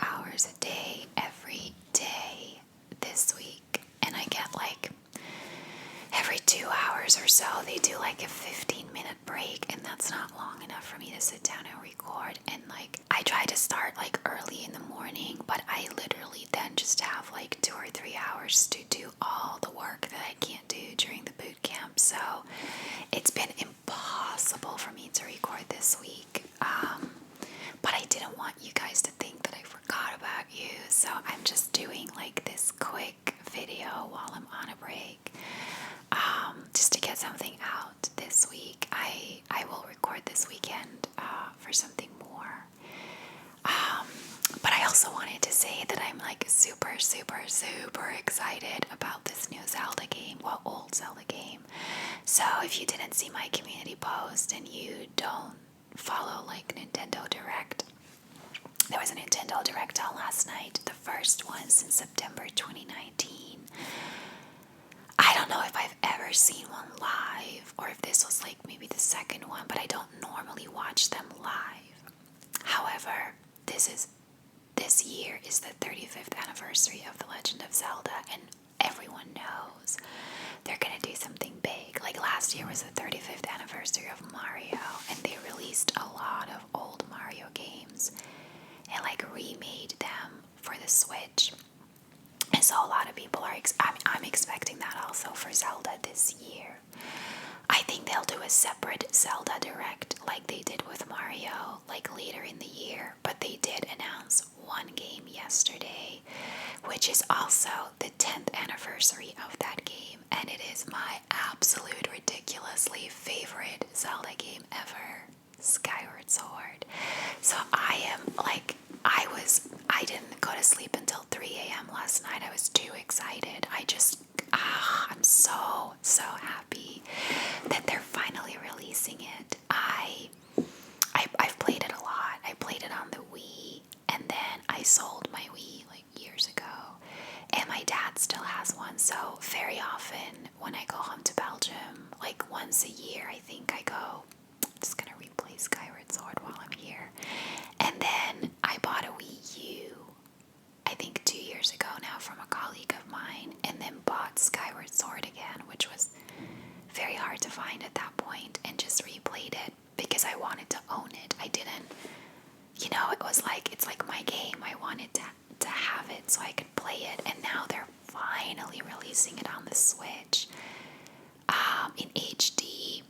hours a day, every day this week. And I get like every 2 hours or so, they do like a 15-minute break, and that's not long enough for me to sit down and record. And like, I try to start like early in the morning, but I literally then just have like 2 or 3 hours to do all the work that I can't do during the boot camp. So it's been impossible for me to record this week. But I didn't want you guys to think that I forgot about you, so I'm just doing like this quick video while I'm on a break, just to get something out this week. I will record this weekend for something more. But I also wanted to say that I'm like super excited about this new Zelda game, well, old Zelda game. So if you didn't see my community post and you don't follow like Nintendo Direct, there was a Nintendo Direct on last night, the first one since September 2019. I don't know if I've ever seen one live or if this was like maybe the second one, but I don't normally watch them live. However, this year is the 35th anniversary of The Legend of Zelda, and everyone knows they're gonna do something big. Like last year was the 35th anniversary of Mario, and they released a lot of old Mario games and like remade them for the Switch. And so a lot of people are, I'm expecting that also for Zelda this year. I think they'll do a separate Zelda Direct like they did with Mario, like later in the year. But they did announce one game yesterday, which is also the 10th anniversary of that game. And it is my absolute ridiculously favorite Zelda game ever, Skyward Sword. So I am like, I didn't go to sleep until 3 a.m. last night. I was too excited. I'm so happy that they're finally releasing it. I've played it a lot. I played it on the Wii, and then I sold my Wii like years ago, and my dad still has one. So very often when I go home to Belgium, like once a year, I think I go, I'm just gonna replay Skyward Sword while I'm here. And then I bought a Wii U, I think 2 years ago now, from a colleague of mine, and then bought Skyward Sword again, which was very hard to find at that point, and just replayed it because I wanted to own it. I didn't, it was like, it's like my game. I wanted to have it so I could play it, and now they're finally releasing it on the Switch in HD.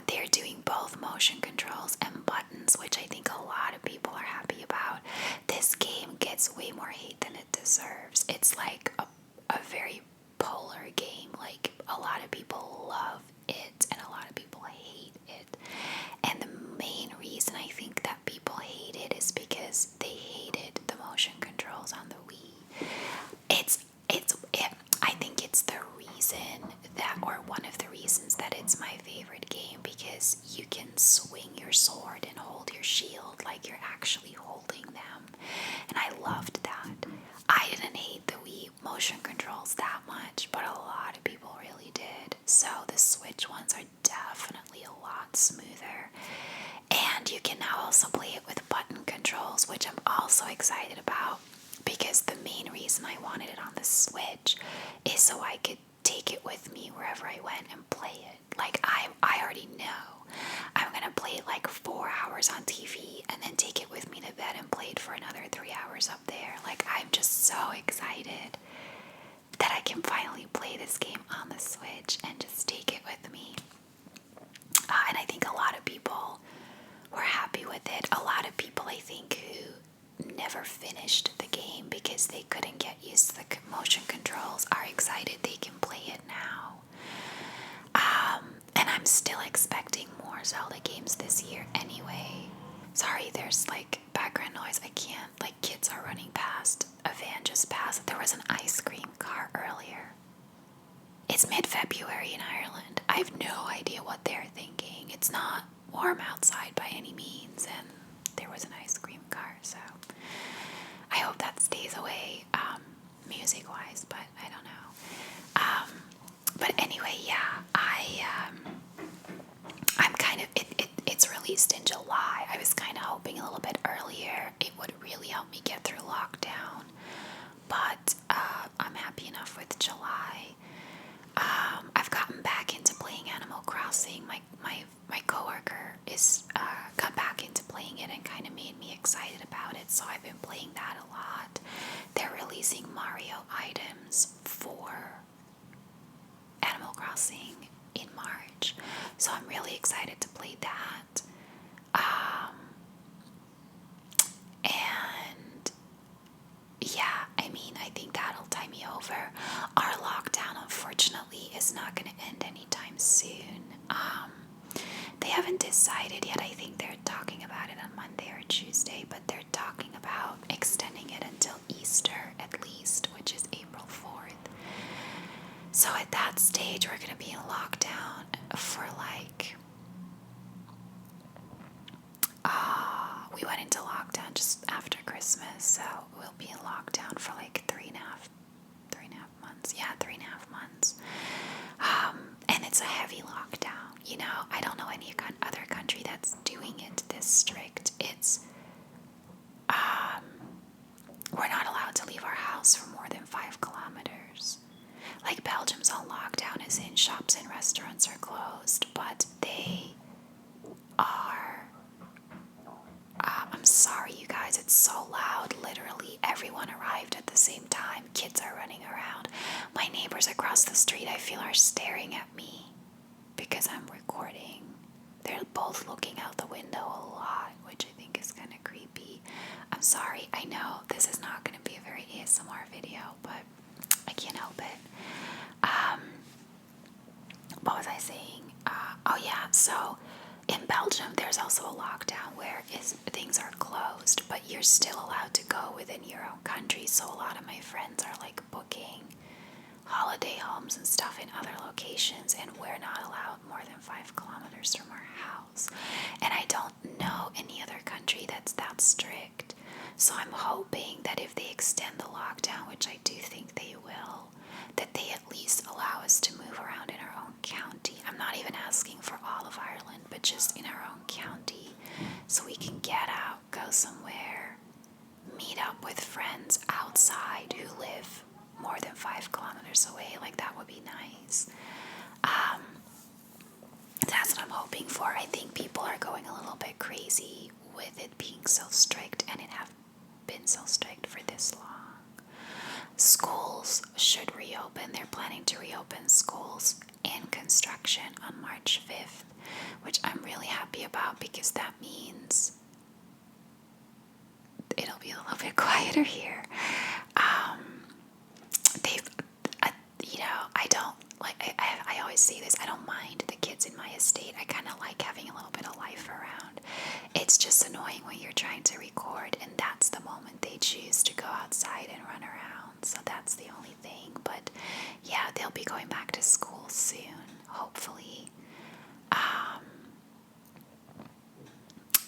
They're doing both motion controls and buttons, which I think a lot of people are happy about. This game gets way more hate than it deserves. It's like a very polar game. Like, a lot of people love it and a lot of people hate it. And the main reason I think that people hate it is because they hated the motion controls on the Wii. I think it's the reason that, or one of the reasons that it's my favorite game, because you can swing your sword and hold your shield like you're actually holding them. And I loved that. I didn't hate the Wii motion controls that much, but a lot of people really did. So the Switch ones are definitely a lot smoother. And you can now also play it with button controls, which I'm also excited about, because the main reason I wanted it on the Switch is so I could take it with me wherever I went and play it. Like, I already know I'm gonna play it like 4 hours on TV and then take it with me to bed and play it for another 3 hours up there. Like, I'm just so excited that I can finally play this game on the Switch and just take it with me. And I think a lot of people were happy with it. A lot of people, I think, who never finished the game because they couldn't get used to the motion controls, are excited they can play it now. And I'm still expecting more Zelda games this year anyway. Sorry, there's like background noise. I can't, like, kids are running past. A van just passed. There was an ice cream car earlier. It's mid-February in Ireland. I have no idea what they're thinking. It's not warm outside by any means, and there was an ice cream car, so I hope that stays away music-wise, but I don't know. But anyway, yeah, I'm kind of, it's released in July. I was kind of hoping a little bit earlier it would lockdown, but I'm happy enough with July. I've gotten back into playing Animal Crossing. My coworker is got back into playing it and kind of made me excited about it, so I've been playing that a lot. They're releasing Mario items for Animal Crossing in March, so I'm really excited to play that. And yeah, I mean, I think that'll tie me over. Our lockdown, unfortunately, is not going to end anytime soon. They haven't decided yet. I think they're talking about it on Monday or Tuesday, but they're talking about extending it until Easter at least, which is April 4th. So at that stage, we're going to be in lockdown for like... we went into lockdown just after Christmas, so we'll be in lockdown for like 3.5 months. Yeah, 3.5 months. And it's a heavy lockdown. You know, I don't know any other country that's doing it this strict. It's, we're not allowed to leave our house for more than 5 kilometers. Like Belgium's on lockdown, as in shops and restaurants are closed, but they are... I'm sorry, you guys, it's so loud. Literally, everyone arrived at the same time. Kids are running around. My neighbors across the street, I feel, are staring at me because I'm recording. They're both looking out the window a lot, which I think is kind of creepy. I'm sorry, I know this is not going to be a very ASMR video, but I can't help it. What was I saying? Oh yeah, so in Belgium, there's also a lockdown where things are closed, but you're still allowed to go within your own country. So a lot of my friends are like booking holiday homes and stuff in other locations, and we're not allowed more than 5 kilometers from our house. And I don't know any other country that's that strict. So I'm hoping that if they extend the lockdown, which I do think they will, that they at least allow us to move around in our own county. I'm not even asking for all of Ireland, but just in our own county, so we can get out, go somewhere, meet up with friends outside who live more than 5 kilometers away. Like, that would be nice. That's what I'm hoping for. I think people are going a little bit crazy with it being so strict, and it have been so strict for this long. Schools should reopen. They're planning to reopen schools in construction on March 5th, which I'm really happy about because that means it'll be a little bit quieter here. I don't like. I always say this. I don't mind the kids in my estate. I kind of like having a little bit of life around. It's just annoying when you're trying to record, and that's the moment they choose to go outside and run around. So that's the only thing. But yeah, they'll be going back to school soon, hopefully.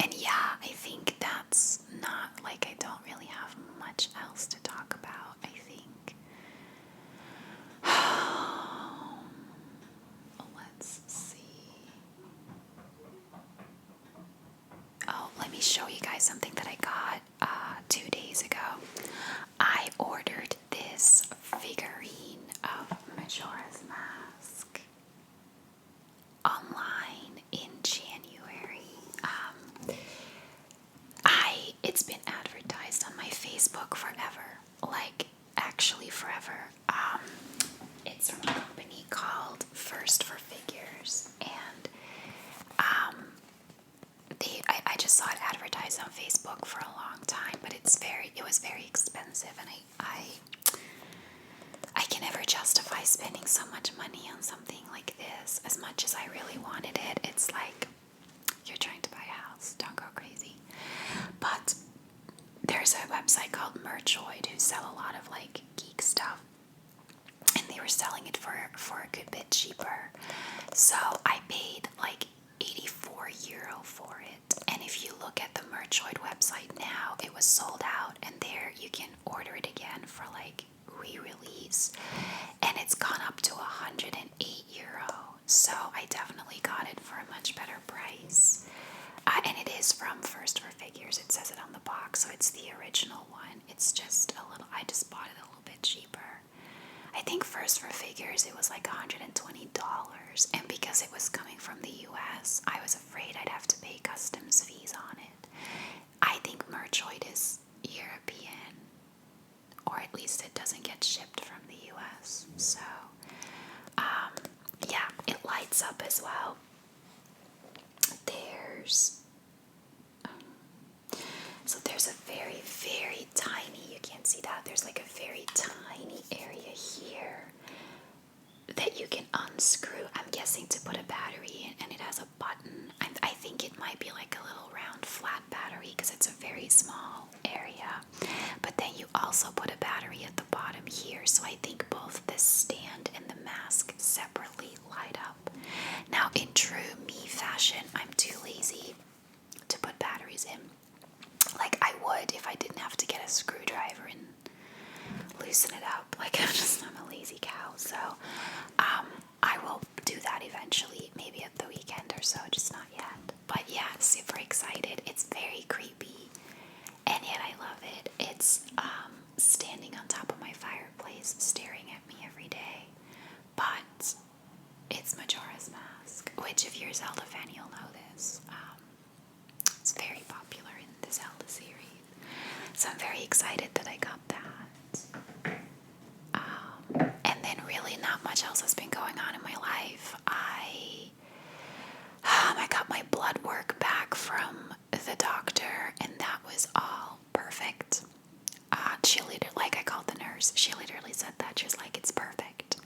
And yeah, I think that's not like I don't really have much else to talk about, I think. Let's see. Oh, let me show you guys something that I got 2 days ago. I ordered this figurine of Majora's Mask online in January. It's been advertised on my Facebook forever, like actually forever. It's from a company called First for Figures, and I just saw it advertised on Facebook for a long time, but it was very expensive, and I can never justify spending so much money on something like this. As much as I really wanted it, it's like, you're trying to buy a house, don't go crazy. But there's a website called Merchoid who sell a lot of like geek stuff, and they were selling it for a good bit cheaper. So I paid like €84 for it, and if you look at the Merchoid website now, it was sold out, and there you can order it again for like re-release, and it's gone up to €108. So I definitely got it for a much better price. And it is from First for Figures. It says it on the box, so it's the original one. It's just a little, I just bought it a little bit cheaper. I think first for figures it was like $120, and because it was coming from the US, I was afraid I'd have to pay customs fees on it. I think Merchoid is European, or at least it doesn't get shipped from the US. So, yeah, it lights up as well. There's a very, very tiny, you can't see that, there's like a very tiny area here that you can unscrew, I'm guessing to put a battery in, and it has a button. I think it might be like a little round flat battery because it's a very small area. But then you also put a battery at the bottom here, so I think both the stand and the mask separately light up. Now, in true me fashion, I'm too lazy to put batteries in. Like I would if I didn't have to get a screwdriver and loosen it up. Like I'm a lazy cow. So I will do that eventually, maybe at the weekend or so, just not yet. But yeah, super excited. It's very creepy, and yet I love it. It's standing on top of my fireplace, staring at me every day. But it's Majora's Mask, which if you're a Zelda fan, you'll know this. It's very popular in the Zelda series. So I'm very excited that I got that. And then really not much else has been going on in my life. I got my blood work back from the doctor, and that was all perfect. She literally, like I called the nurse, she literally said that. She was like, it's perfect.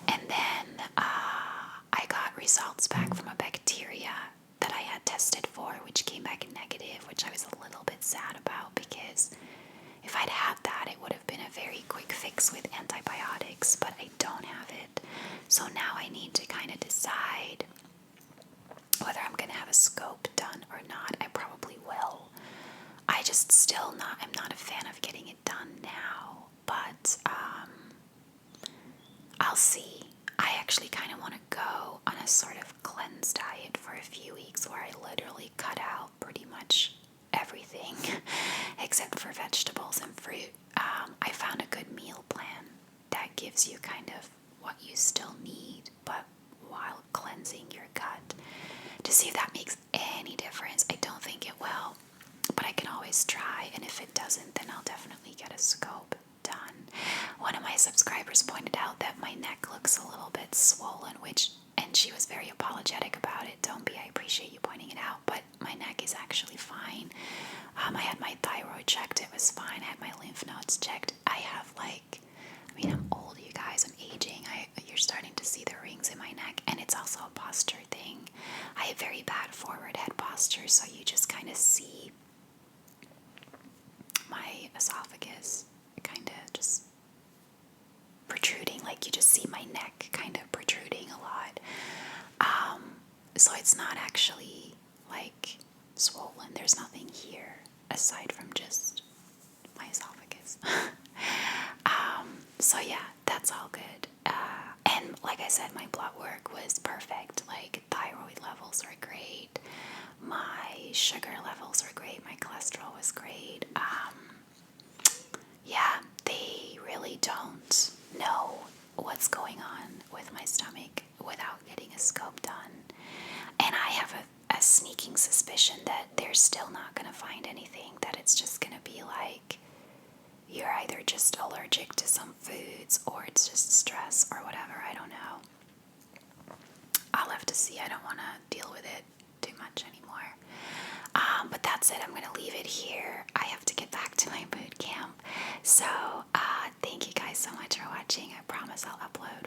And then I got results back from a bacteria that I had tested for, which came back negative, which I was a little bit sad about, because if I'd had that, it would have been a very quick fix with antibiotics, but I don't have it. So now I need to kind of decide whether I'm going to have a scope done or not. I probably will. I just still not, I'm not a fan of getting it done now, but I'll see. I actually kind of want to go on a sort of cleanse diet for a few weeks where I literally cut out pretty much everything except for vegetables and fruit. I found a good meal plan that gives you kind of what you still need, but while cleansing your gut, to see if that makes any difference. I don't think it will, but I can always try, and if it doesn't, then I'll definitely get a scope done. One of my subscribers pointed out that my neck looks a little bit swollen, and she was very apologetic about it. Don't be, I appreciate you pointing it out, but my neck is actually fine. I had my thyroid checked, it was fine. I had my lymph nodes checked. I'm old, you guys, I'm aging. You're starting to see the rings in my neck, and it's also a posture thing. I have very bad forward head posture, so you just kind of see my esophagus kind of just protruding, like you just see my neck kind of protruding a lot. So it's not actually like swollen. There's nothing here aside from just my esophagus. So yeah, that's all good. And like I said, my blood work was perfect. Like thyroid levels were great. My sugar levels were great. My cholesterol was great. Yeah, they really don't know what's going on with my stomach without getting a scope done. And I have a sneaking suspicion that they're still not going to find anything, that it's just going to be like you're either just allergic to some foods or it's just stress or whatever. I don't know. I'll have to see. I don't want to deal with it too much anymore. But that's it. I'm going to leave it here. I have to get back to my boot camp. So thank you guys so much for watching. I promise I'll upload